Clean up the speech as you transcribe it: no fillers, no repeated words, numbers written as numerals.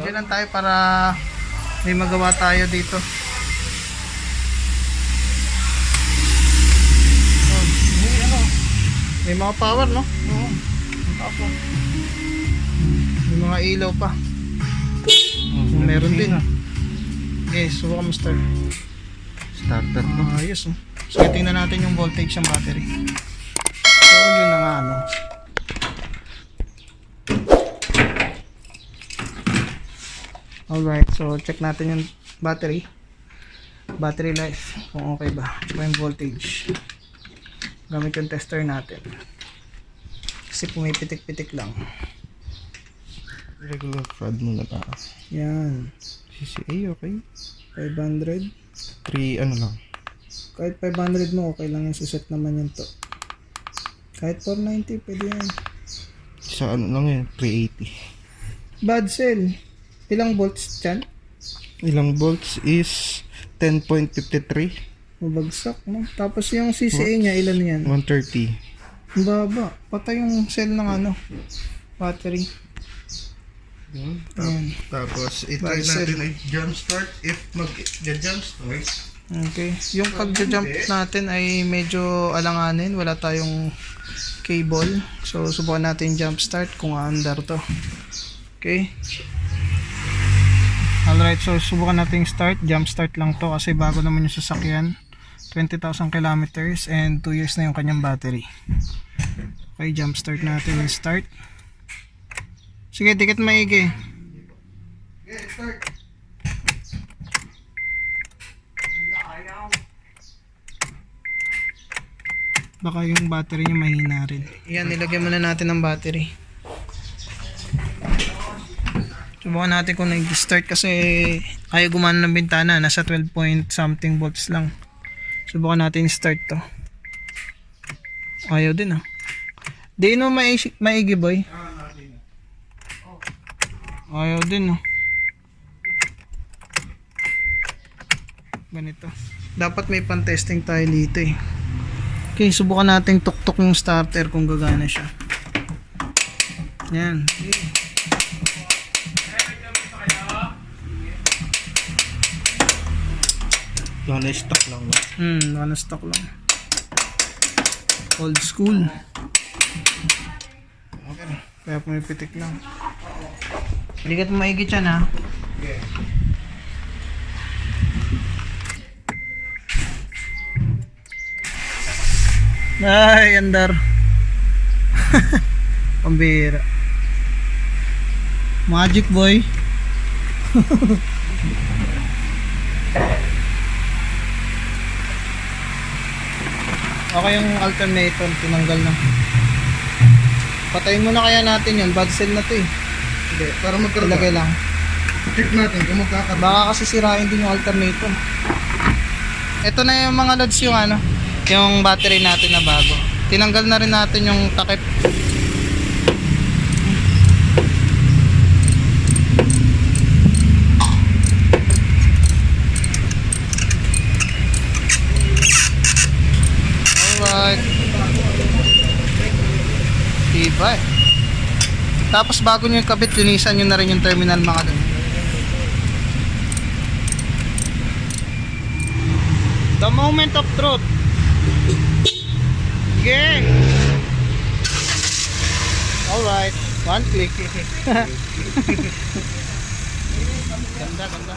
Diyan lang tayo para may magawa tayo dito. May mga power, no? Oo. May mga ilaw pa. Meron din. Okay, subukan mo start. Starter to. Ayos, oh. So, tingnan natin yung voltage ng battery. So, yun na nga, ano. Alright, so check natin yung battery. Battery life, kung okay ba. Tsaka yung voltage. Gamit yung tester natin. Kasi pumipitik-pitik lang. Regular FRAD mo na lang. Yan. CCA, okay. 500. 3, ano lang. Kahit 500 mo, okay lang yung suset naman yun to. Kahit 490, pwede yan. Sa ano lang yun, 380. Bad cell. Ilang volts dyan? Ilang volts is 10.53. Mabagsak, no? Tapos yung CCA niya, ilan yan? 130. Ang baba. Patay yung cell ng ano, battery. Ayan. Tapos, Bad i-try cell. natin ay jump start. If mag-jump start, Okay. Yung pag-jump natin ay medyo alanganin. Wala tayong cable. So, subukan natin jump start kung aandar to. Okay. Alright, so subukan natin start. Jump start lang to kasi bago naman yung sasakyan. 20,000 kilometers and 2 years na yung kanyang battery. Okay, jump start natin. Start. Sige, dikit maigi. Baka yung battery niya mahina rin. Yan, nilagyan muna natin ng battery. Subukan natin kung nag-start kasi ayaw gumana ng bintana. Nasa 12 point something volts lang. Subukan natin start to. Ayaw din ah. Di no maigi boy. Ayaw din oh. Ganito. Dapat may pan-testing tayo dito eh. Okay, subukan natin tuktok yung starter kung gagana siya. Yan. Okay. naka-stock lang. Naka-stock lang. Old school. Okay. Kaya pumipitik lang. Hindi ka maigit yan ha. Okay. Ay, andar. Pambira. Magic boy. Okay yung alternator, tinanggal na. Patayin muna kaya natin yun, bad cell na to eh. Hindi, para magkaroon. Ilagay lang. Check natin kung magkakaroon. Baka kasi sirain din yung alternator. Ito na yung mga loads yung ano, yung battery natin na bago. Tinanggal na rin natin yung takip. Alright. Diba eh. Tapos bago nyo yung kabit, linisan nyo na rin yung terminal mga doon. The moment of truth. Gang. Alright. One click. Ganda, ganda.